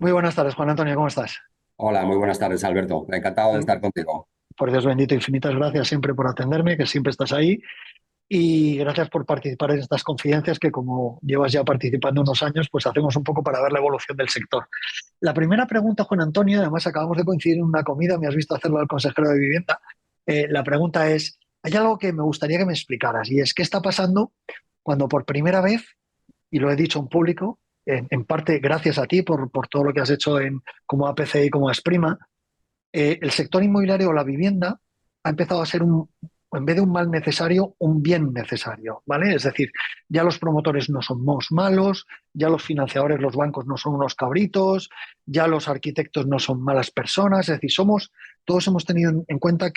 Muy buenas tardes, Juan Antonio, ¿cómo estás? Hola, muy buenas tardes, Alberto. Encantado de Mm, estar contigo. Por Dios bendito, infinitas gracias siempre por atenderme, que siempre estás ahí, y gracias por participar en estas confidencias que como llevas ya participando unos años, pues hacemos un poco para ver la evolución del sector. La primera pregunta, Juan Antonio, además acabamos de coincidir en una comida, me has visto hacerlo al consejero de Vivienda. La pregunta es, hay algo que me gustaría que me explicaras, y es qué está pasando cuando por primera vez, y lo he dicho en público, en parte gracias a ti por todo lo que has hecho como APC y como Asprima, el sector inmobiliario o la vivienda ha empezado a ser en vez de un mal necesario, un bien necesario, ¿vale? Es decir, ya los promotores no somos malos, ya los financiadores, los bancos no son unos cabritos, ya los arquitectos no son malas personas, es decir, todos hemos tenido en cuenta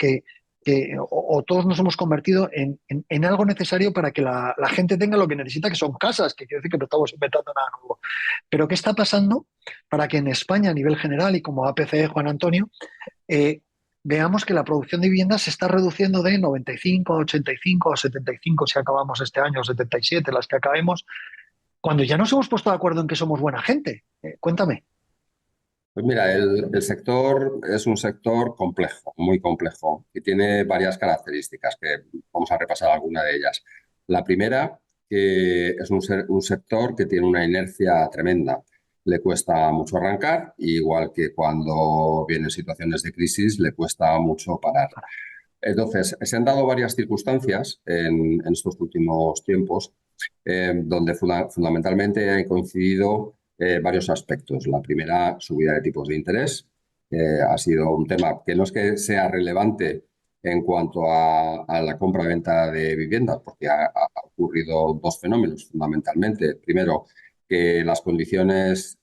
o todos nos hemos convertido en algo necesario para que la gente tenga lo que necesita, que son casas, que quiere decir que no estamos inventando nada nuevo. Pero ¿qué está pasando para que en España, a nivel general, y como APCE, Juan Antonio, eh, veamos que la producción de viviendas se está reduciendo de 95 a 85 a 75 si acabamos este año, 77 las que acabemos, cuando ya nos hemos puesto de acuerdo en que somos buena gente? Cuéntame. Pues mira, el sector es un sector complejo, muy complejo, y tiene varias características que vamos a repasar alguna de ellas. La primera, que es un sector que tiene una inercia tremenda. Le cuesta mucho arrancar, igual que cuando vienen situaciones de crisis, le cuesta mucho parar. Entonces, se han dado varias circunstancias en estos últimos tiempos donde fundamentalmente han coincidido varios aspectos. La primera, subida de tipos de interés. Ha sido un tema que no es que sea relevante en cuanto a la compra-venta de viviendas, porque ha ocurrido dos fenómenos fundamentalmente. Primero, que las condiciones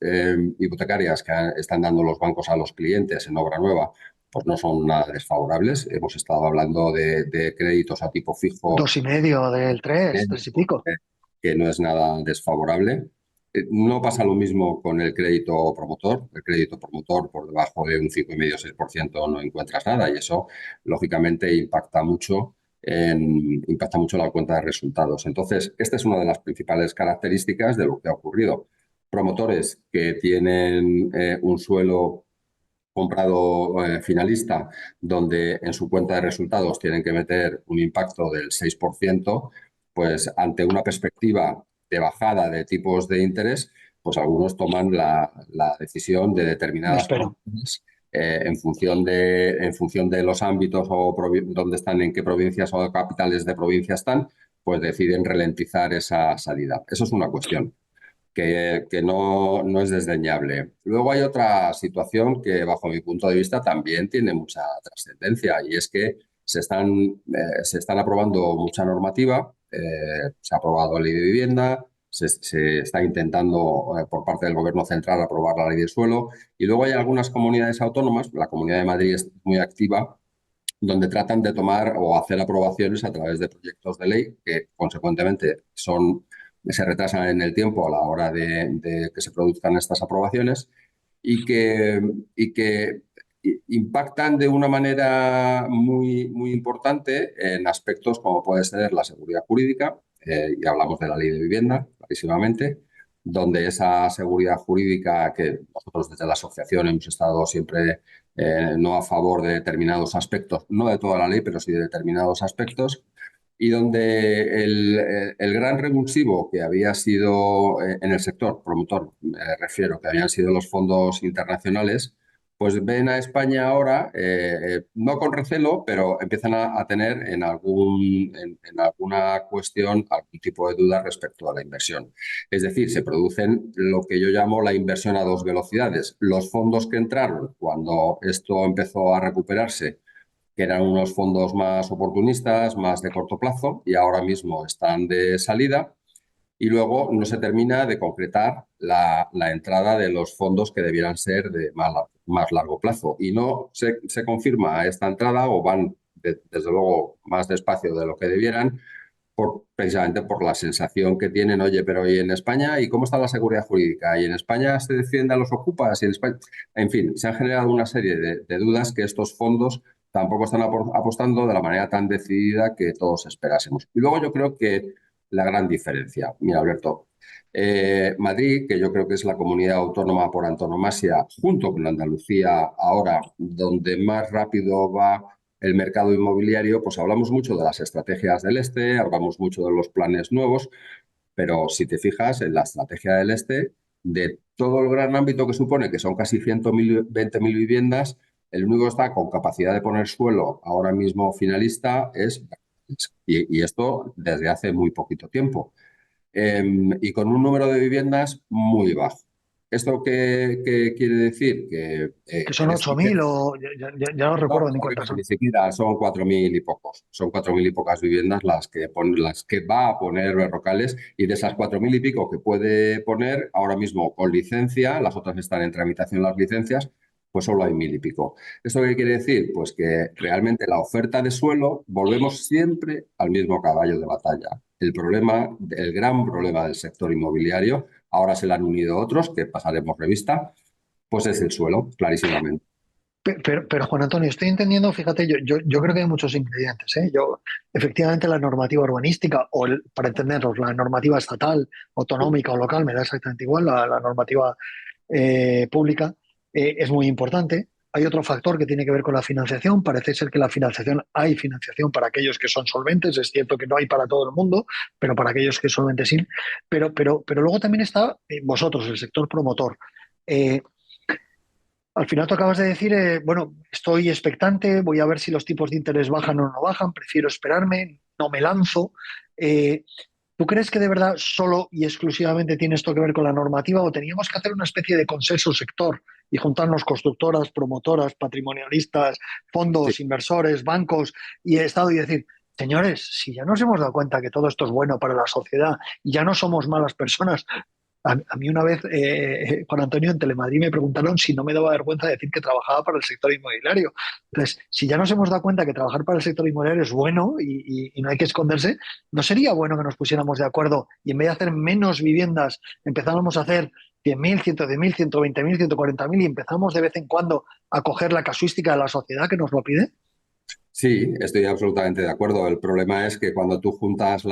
hipotecarias que están dando los bancos a los clientes en obra nueva pues no son nada desfavorables. Hemos estado hablando de créditos a tipo fijo, 2,5 del tres y pico. eh, que no es nada desfavorable. No pasa lo mismo con el crédito promotor. El crédito promotor por debajo de un 5,5-6% no encuentras nada y eso, lógicamente, impacta mucho la cuenta de resultados. Entonces, esta es una de las principales características de lo que ha ocurrido. Promotores que tienen un suelo comprado finalista, donde en su cuenta de resultados tienen que meter un impacto del 6%, pues ante una perspectiva de bajada de tipos de interés, pues algunos toman la decisión de Me determinadas espero. provincias en función de los ámbitos o dónde están, en qué provincias o capitales de provincia están, pues deciden ralentizar esa salida. Eso es una cuestión que no es desdeñable. Luego hay otra situación que, bajo mi punto de vista, también tiene mucha trascendencia y es que se están aprobando mucha normativa. Se ha aprobado la ley de vivienda, se está intentando por parte del Gobierno central aprobar la ley del suelo y luego hay algunas comunidades autónomas, la Comunidad de Madrid es muy activa, donde tratan de tomar o hacer aprobaciones a través de proyectos de ley que, consecuentemente, se retrasan en el tiempo a la hora de que se produzcan estas aprobaciones y que impactan de una manera muy, muy importante en aspectos como puede ser la seguridad jurídica, y hablamos de la ley de vivienda, clarísimamente, donde esa seguridad jurídica que nosotros desde la asociación hemos estado siempre no a favor de determinados aspectos, no de toda la ley, pero sí de determinados aspectos, y donde el gran revulsivo que había sido en el sector promotor, me refiero, que habían sido los fondos internacionales, pues ven a España ahora, no con recelo, pero empiezan a tener en alguna cuestión algún tipo de duda respecto a la inversión. Es decir, se producen lo que yo llamo la inversión a dos velocidades. Los fondos que entraron cuando esto empezó a recuperarse, que eran unos fondos más oportunistas, más de corto plazo, y ahora mismo están de salida. Y luego no se termina de concretar la entrada de los fondos que debieran ser de más largo plazo. Y no se confirma esta entrada o van, desde luego, más despacio de lo que debieran, precisamente por la sensación que tienen, oye, pero ¿y en España? ¿Y cómo está la seguridad jurídica? ¿Y en España se defiende a los ocupas? ¿Y en España? En fin, se han generado una serie de dudas que estos fondos tampoco están apostando de la manera tan decidida que todos esperásemos. Y luego yo creo que la gran diferencia. Mira, Alberto, Madrid, que yo creo que es la comunidad autónoma por antonomasia, junto con Andalucía, ahora donde más rápido va el mercado inmobiliario, pues hablamos mucho de las estrategias del Este, hablamos mucho de los planes nuevos, pero si te fijas en la estrategia del Este, de todo el gran ámbito que supone, que son casi 120.000 viviendas, el único que está con capacidad de poner suelo ahora mismo finalista es, y esto desde hace muy poquito tiempo, y con un número de viviendas muy bajo. ¿Esto qué quiere decir? Que Que son en ocho este mil o ya no no, recuerdo ni cuántas ni son. siquiera son 4.000 y pocos. Son 4.000 y pocas viviendas las que va a poner Berrocales, y de esas 4.000 y pico que puede poner ahora mismo con licencia, las otras están en tramitación las licencias, pues solo hay 1.000 y pico. ¿Esto qué quiere decir? Pues que realmente la oferta de suelo, volvemos siempre al mismo caballo de batalla. El gran problema del sector inmobiliario, ahora se le han unido otros que pasaremos revista, pues es el suelo, clarísimamente. Pero, Juan Antonio, estoy entendiendo, fíjate, yo creo que hay muchos ingredientes, ¿eh? Efectivamente, la normativa urbanística, para entenderlos, la normativa estatal, autonómica o local, me da exactamente igual, la normativa pública, es muy importante. Hay otro factor que tiene que ver con la financiación. Parece ser que hay financiación para aquellos que son solventes. Es cierto que no hay para todo el mundo, pero para aquellos que son solventes sí. Pero luego también está vosotros, el sector promotor. Eh, Al final tú acabas de decir, bueno, estoy expectante, voy a ver si los tipos de interés bajan o no bajan, prefiero esperarme, no me lanzo. Eh, ¿Tú crees que de verdad solo y exclusivamente tiene esto que ver con la normativa o teníamos que hacer una especie de consenso sector y juntarnos constructoras, promotoras, patrimonialistas, Sí. fondos, inversores, bancos y Estado y decir, señores, si ya nos hemos dado cuenta que todo esto es bueno para la sociedad y ya no somos malas personas? A mí una vez, Juan Antonio, en Telemadrid me preguntaron si no me daba vergüenza decir que trabajaba para el sector inmobiliario. Entonces, si ya nos hemos dado cuenta que trabajar para el sector inmobiliario es bueno y no hay que esconderse, ¿no sería bueno que nos pusiéramos de acuerdo y en vez de hacer menos viviendas, empezáramos a hacer 100.000, 110.000, 120.000, 140.000 y empezamos de vez en cuando a coger la casuística de la sociedad que nos lo pide? Sí, estoy absolutamente de acuerdo. El problema es que cuando tú juntas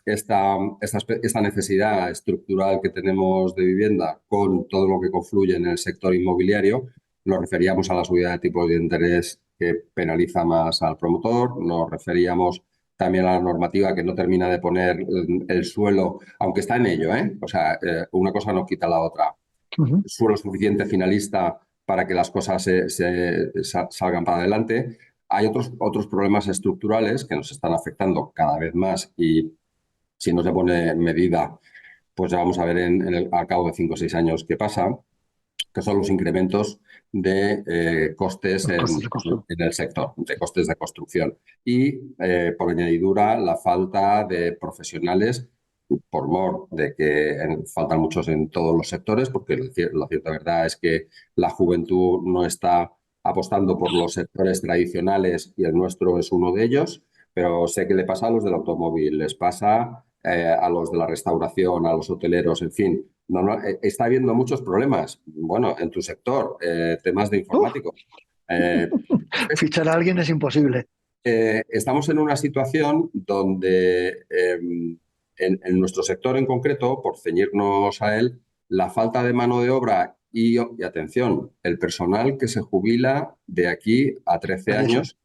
esta necesidad estructural que tenemos de vivienda con todo lo que confluye en el sector inmobiliario, nos referíamos a la subida de tipos de interés que penaliza más al promotor, nos referíamos también a la normativa que no termina de poner el suelo, aunque está en ello, ¿eh? O sea, una cosa no quita la otra. Ujú. Suelo suficiente finalista para que las cosas salgan para adelante. Hay otros problemas estructurales que nos están afectando cada vez más, y si no se pone medida, pues ya vamos a ver al cabo de 5 o 6 años qué pasa, que son los incrementos de costes Los costes de construcción. en el sector, de costes de construcción. Y por añadidura, la falta de profesionales, por mor de que faltan muchos en todos los sectores, porque la cierta verdad es que la juventud no está apostando por los sectores tradicionales y el nuestro es uno de ellos, pero sé que le pasa a los del automóvil, les pasa a los de la restauración, a los hoteleros, en fin. Está habiendo muchos problemas. Bueno, en tu sector, temas de Uf, informático. Eh, fichar a alguien es imposible. Estamos en una situación donde en nuestro sector en concreto, por ceñirnos a él, la falta de mano de obra y atención, el personal que se jubila de aquí a 13 Fallece. años,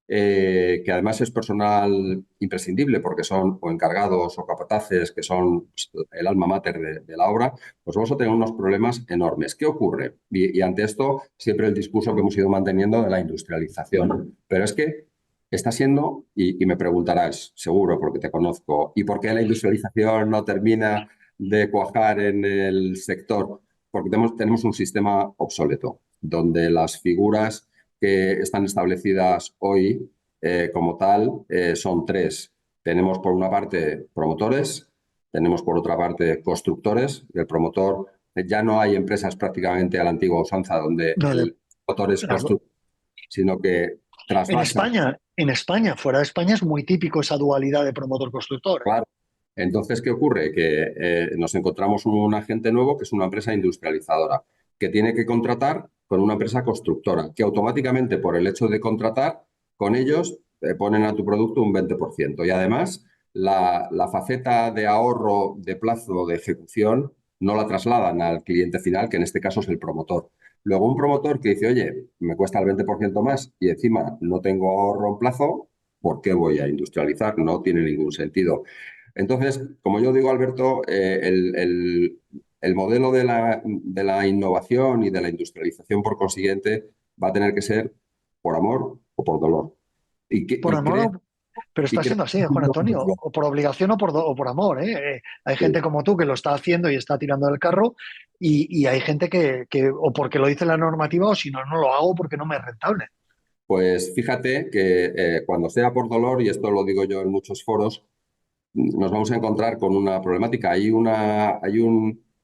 que además es personal imprescindible porque son o encargados o capataces, que son el alma mater de la obra, pues vamos a tener unos problemas enormes. ¿Qué ocurre? Y ante esto, siempre el discurso que hemos ido manteniendo de la industrialización. Pero es que está siendo, y me preguntarás, seguro, porque te conozco, ¿y por qué la industrialización no termina de cuajar en el sector? Porque tenemos un sistema obsoleto, donde las figuras que están establecidas hoy como tal son tres. Tenemos por una parte promotores, tenemos por otra parte constructores. El promotor, ya no hay empresas prácticamente a la antigua usanza donde No, el promotor es las constructor, sino que trasvasa. En España, fuera de España es muy típico esa dualidad de promotor-constructor, ¿eh? Claro. Entonces, ¿qué ocurre? Que nos encontramos un agente nuevo que es una empresa industrializadora, que tiene que contratar con una empresa constructora, que automáticamente por el hecho de contratar con ellos ponen a tu producto un 20%. Y además la faceta de ahorro de plazo de ejecución no la trasladan al cliente final, que en este caso es el promotor. Luego un promotor que dice, oye, me cuesta el 20% más y encima no tengo ahorro en plazo, ¿por qué voy a industrializar? No tiene ningún sentido. Entonces, como yo digo, Alberto, el modelo de la innovación y de la industrialización, por consiguiente, va a tener que ser por amor o por dolor. Por Y amor, creo, pero y está creo siendo así, Juan Antonio, o por obligación o por amor, ¿eh? Hay gente como tú que lo está haciendo y está tirando del carro y hay gente que o porque lo dice la normativa o si no, no lo hago porque no me es rentable. pues fíjate que cuando sea por dolor, y esto lo digo yo en muchos foros, nos vamos a encontrar con una problemática.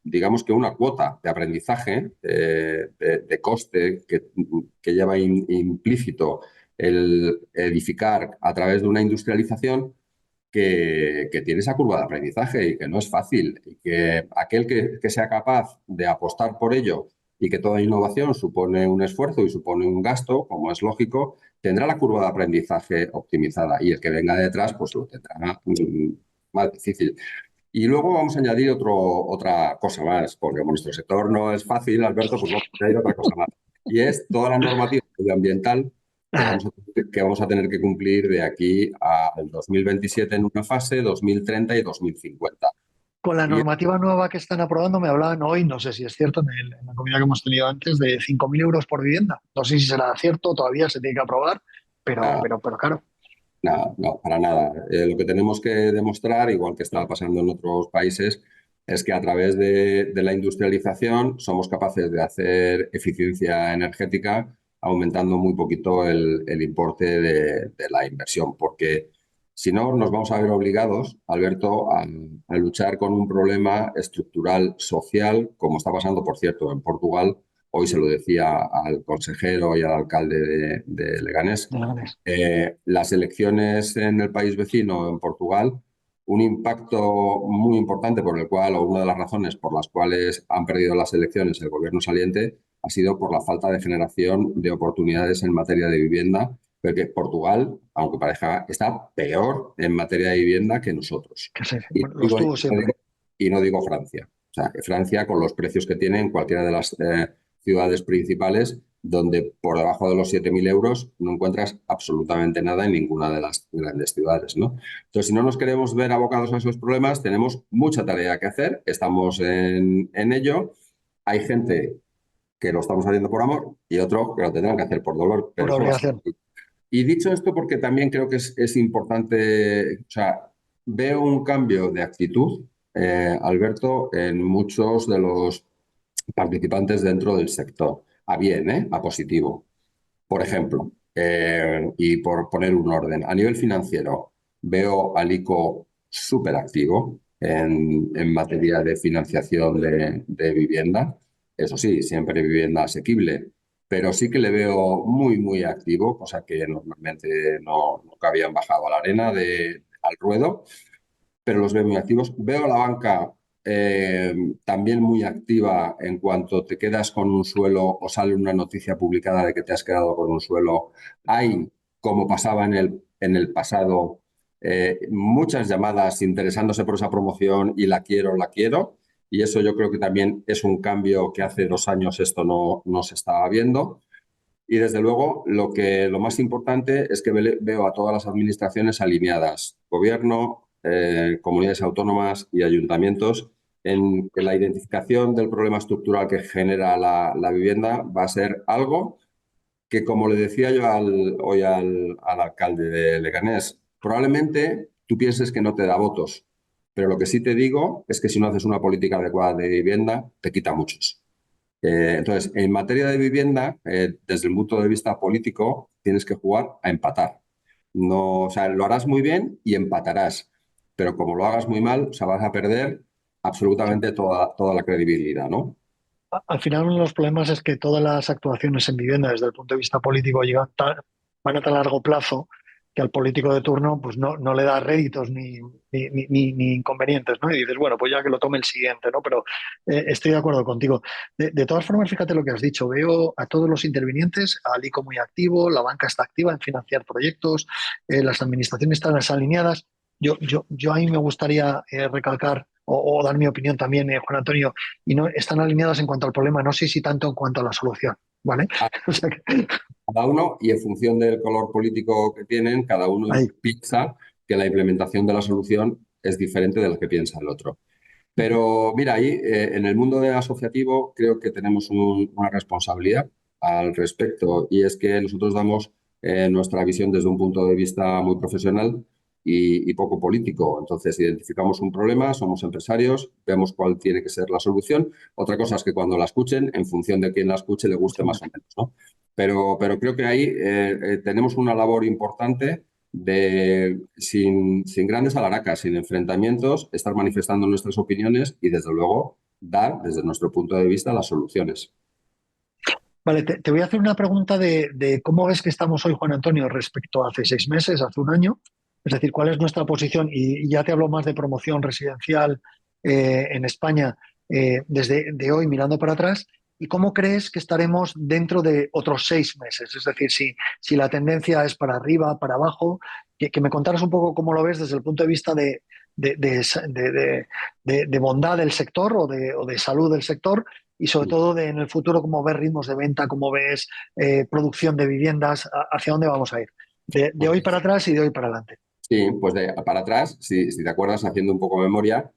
Digamos que una cuota de aprendizaje, de coste que lleva implícito el edificar a través de una industrialización que tiene esa curva de aprendizaje y que no es fácil. Y que aquel que sea capaz de apostar por ello y que toda innovación supone un esfuerzo y supone un gasto, como es lógico, tendrá la curva de aprendizaje optimizada y el que venga detrás pues lo tendrá más difícil. Y luego vamos a añadir otra cosa más, porque como nuestro sector no es fácil, Alberto, pues vamos a añadir otra cosa más. Y es toda la normativa medioambiental que vamos a tener que cumplir de aquí al 2027 en una fase, 2030 y 2050. Con la Y normativa nueva que están aprobando, me hablaban hoy, no sé si es cierto, en la comida que hemos tenido antes, de 5.000 euros por vivienda. No sé si será cierto, todavía se tiene que aprobar, nada, pero claro. nada, no, para nada. Lo que tenemos que demostrar, igual que está pasando en otros países, es que a través de la industrialización somos capaces de hacer eficiencia energética aumentando muy poquito el importe de la inversión, porque si no nos vamos a ver obligados, Alberto, a luchar con un problema estructural social, como está pasando, por cierto, en Portugal. Hoy se lo decía al consejero y al alcalde de Leganés. Las elecciones en el país vecino, en Portugal, un impacto muy importante por el cual, o una de las razones por las cuales han perdido las elecciones el gobierno saliente, ha sido por la falta de generación de oportunidades en materia de vivienda, porque Portugal, aunque parezca, está peor en materia de vivienda que nosotros. Que sí, Y bueno, lo estuvo siempre. no digo Francia. O sea, que Francia, con los precios que tiene en cualquiera de las ciudades principales, donde por debajo de los 7.000 euros no encuentras absolutamente nada en ninguna de las grandes ciudades, ¿no? Entonces, si no nos queremos ver abocados a esos problemas, tenemos mucha tarea que hacer, estamos en ello. Hay gente que lo estamos haciendo por amor y otro que lo tendrán que hacer por dolor, pero Por eso va a ser obligación. así. Y dicho esto, porque también creo que es importante, o sea, veo un cambio de actitud, Alberto, en muchos de los participantes dentro del sector. A bien, ¿eh? A positivo. Por ejemplo, y por poner un orden, a nivel financiero, veo al ICO súper activo en materia de financiación de vivienda. Eso sí, siempre vivienda asequible, pero sí que le veo muy, muy activo, cosa que normalmente nunca habían bajado a la arena al ruedo, pero los veo muy activos. Veo la banca también muy activa en cuanto te quedas con un suelo o sale una noticia publicada de que te has quedado con un suelo. Hay, como pasaba en el pasado, muchas llamadas interesándose por esa promoción y la quiero, la quiero. Y eso yo creo que también es un cambio que hace 2 años esto no se estaba viendo. Y desde luego, lo más importante es que veo a todas las administraciones alineadas, gobierno, comunidades autónomas y ayuntamientos, en que la identificación del problema estructural que genera la vivienda va a ser algo que, como le decía yo hoy al alcalde de Leganés, probablemente tú pienses que no te da votos, pero lo que sí te digo es que si no haces una política adecuada de vivienda, te quita muchos. Entonces, en materia de vivienda, desde el punto de vista político, tienes que jugar a empatar. No, o sea, lo harás muy bien y empatarás, pero como lo hagas muy mal, o sea, vas a perder absolutamente toda la credibilidad, ¿no? Al final, uno de los problemas es que todas las actuaciones en vivienda, desde el punto de vista político, van a tan largo plazo que al político de turno pues no le da réditos ni inconvenientes, ¿no? Y dices, bueno, pues ya que lo tome el siguiente, ¿no? Pero estoy de acuerdo contigo. De todas formas, fíjate lo que has dicho. Veo a todos los intervinientes, al ICO muy activo, la banca está activa en financiar proyectos, las administraciones están alineadas. yo ahí me gustaría recalcar o dar mi opinión también, Juan Antonio, y no están alineadas en cuanto al problema, no sé si tanto en cuanto a la solución, ¿vale? O sea que, Cada uno, y en función del color político que tienen, cada uno ahí. piensa que la implementación de la solución es diferente de lo que piensa el otro. Pero mira, ahí en el mundo del asociativo creo que tenemos una responsabilidad al respecto, y es que nosotros damos nuestra visión desde un punto de vista muy profesional y poco político. Entonces identificamos un problema, somos empresarios, vemos cuál tiene que ser la solución. Otra cosa es que cuando la escuchen, en función de quién la escuche, le guste más o menos, ¿no? Pero creo que ahí tenemos una labor importante de, sin grandes alaracas, sin enfrentamientos, estar manifestando nuestras opiniones y, desde luego, dar, desde nuestro punto de vista, las soluciones. Vale, te voy a hacer una pregunta de cómo ves que estamos hoy, Juan Antonio, respecto a hace 6 meses, hace un año. Es decir, cuál es nuestra posición, y ya te hablo más de promoción residencial en España desde de hoy mirando para atrás. ¿Y cómo crees que estaremos dentro de otros 6 meses? Es decir, si la tendencia es para arriba, para abajo, que me contaras un poco cómo lo ves desde el punto de vista de, de- de bondad del sector o de salud del sector, y sobre todo en el futuro, cómo ves ritmos de venta, cómo ves producción de viviendas, hacia dónde vamos a ir. De hoy para Pues atrás y de hoy para adelante. sí, pues para atrás, si te acuerdas, haciendo un poco de memoria,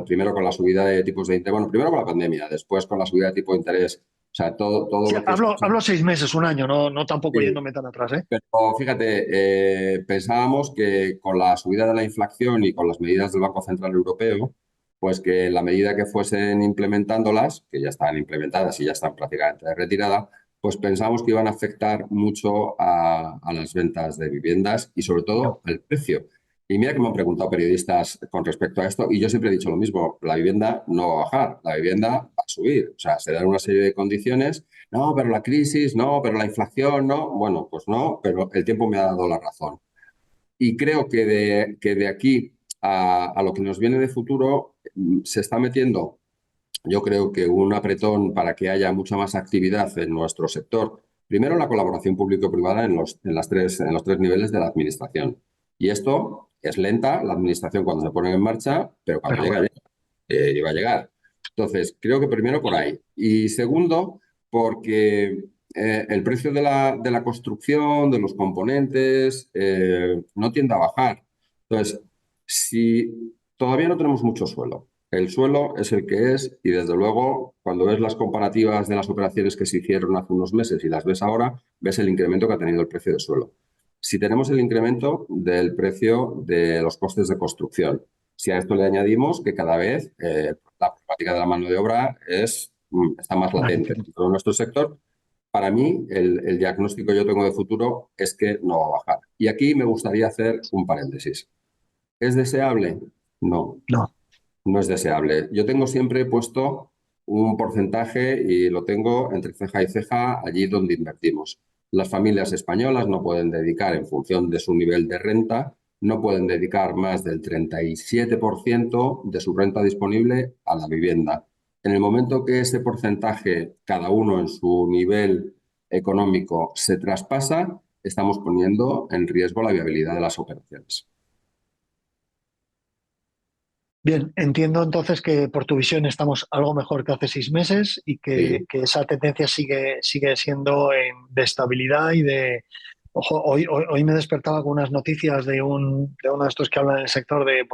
primero con la subida de tipos de interés, bueno, primero con la pandemia, después con la subida de tipo de interés, o sea, todo Sí, lo que hablo 6 meses, un año, no tampoco sí. yéndome tan atrás, ¿eh? Pero fíjate, pensábamos que con la subida de la inflación y con las medidas del Banco Central Europeo, pues que en la medida que fuesen implementándolas, que ya están implementadas y ya están prácticamente retiradas, pues pensamos que iban a afectar mucho a las ventas de viviendas y, sobre Y no. todo, al precio. Y mira que me han preguntado periodistas con respecto a esto, y yo siempre he dicho lo mismo: la vivienda no va a bajar, la vivienda va a subir. O sea, se dan una serie de condiciones. No, pero la crisis, no, pero la inflación, no. Bueno, pues no, pero el tiempo me ha dado la razón. Y creo que de aquí a lo que nos viene de futuro se está metiendo, yo creo que un apretón para que haya mucha más actividad en nuestro sector. Primero, la colaboración público-privada en los tres niveles de la administración. Y esto es lenta, la administración, cuando se pone en marcha, pero cuando Pero llega, bueno, llega. Iba a llegar. Entonces, creo que primero por ahí. Y segundo, porque el precio de la construcción, de los componentes, no tiende a bajar. Entonces, si todavía no tenemos mucho suelo, el suelo es el que es, y desde luego, cuando ves las comparativas de las operaciones que se hicieron hace unos meses y las ves ahora, ves el incremento que ha tenido el precio del suelo. Si tenemos el incremento del precio de los costes de construcción, si a esto le añadimos que cada vez la problemática de la mano de obra está más más latente difícil. en todo nuestro sector, para mí el diagnóstico que yo tengo de futuro es que no va a bajar. Y aquí me gustaría hacer un paréntesis. ¿Es deseable? No, No. no es deseable. Yo tengo siempre puesto un porcentaje, y lo tengo entre ceja y ceja allí donde invertimos. Las familias españolas no pueden dedicar, en función de su nivel de renta, no pueden dedicar más del 37% de su renta disponible a la vivienda. En el momento que ese porcentaje, cada uno en su nivel económico, se traspasa, estamos poniendo en riesgo la viabilidad de las operaciones. Bien, entiendo entonces que por tu visión estamos algo mejor que hace 6 meses y Sí. que esa tendencia sigue siendo de estabilidad y de... Ojo, hoy me despertaba con unas noticias de uno de estos que hablan del sector de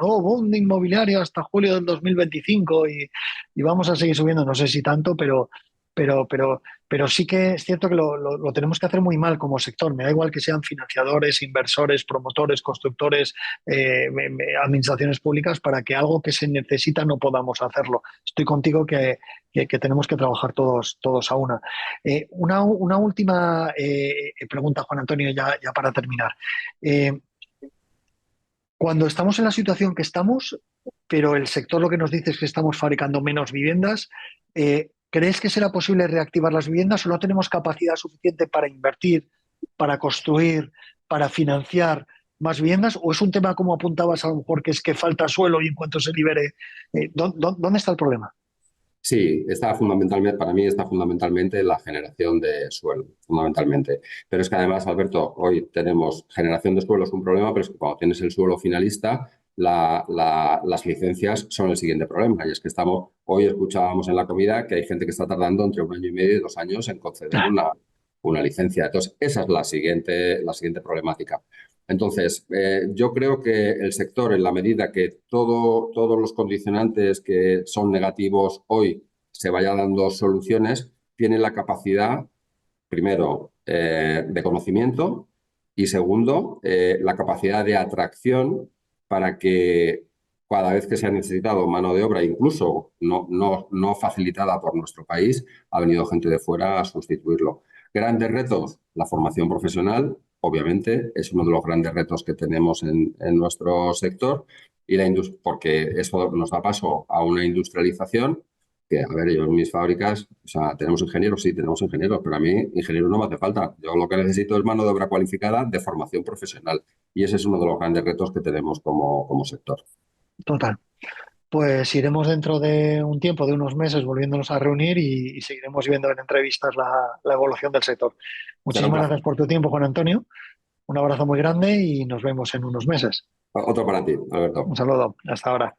no, boom de inmobiliario hasta julio del 2025 y vamos a seguir subiendo, no sé si tanto, pero, pero, pero sí que es cierto que lo tenemos que hacer muy mal como sector. Me da igual que sean financiadores, inversores, promotores, constructores, administraciones públicas, para que algo que se necesita no podamos hacerlo. Estoy contigo que tenemos que trabajar todos a una. Una última pregunta, Juan Antonio, ya para terminar. Eh, Cuando estamos en la situación que estamos, pero el sector lo que nos dice es que estamos fabricando menos viviendas, ¿crees que será posible reactivar las viviendas o no tenemos capacidad suficiente para invertir, para construir, para financiar más viviendas? ¿O es un tema, como apuntabas, a lo mejor que es que falta suelo y en cuanto se libere, ¿dónde está el problema? Sí, está fundamentalmente, para mí está fundamentalmente la generación de suelo, fundamentalmente. Pero es que además, Alberto, hoy tenemos generación de suelo es un problema, pero es que cuando tienes el suelo finalista, las licencias son el siguiente problema. Y es que hoy escuchábamos en la comida que hay gente que está tardando entre 1 año y medio y 2 años en conceder una licencia. Entonces, esa es la siguiente problemática. Entonces, yo creo que el sector, en la medida que todos los condicionantes que son negativos hoy se vaya dando soluciones, tiene la capacidad, primero, de conocimiento y segundo, la capacidad de atracción para que cada vez que se ha necesitado mano de obra, incluso no facilitada por nuestro país, ha venido gente de fuera a sustituirlo. Grandes retos, la formación profesional, obviamente, es uno de los grandes retos que tenemos en nuestro sector, porque eso nos da paso a una industrialización que, a ver, yo en mis fábricas, o sea, tenemos ingenieros, sí, tenemos ingenieros, pero a mí ingenieros no me hace falta. Yo lo que necesito es mano de obra cualificada de formación profesional y ese es uno de los grandes retos que tenemos como sector. Total. Pues iremos dentro de un tiempo, de unos meses, volviéndonos a reunir y seguiremos viendo en entrevistas la evolución del sector. Será un Muchísimas placer. gracias por tu tiempo, Juan Antonio. Un abrazo muy grande y nos vemos en unos meses. Otro para ti, Un Alberto. saludo. Hasta ahora.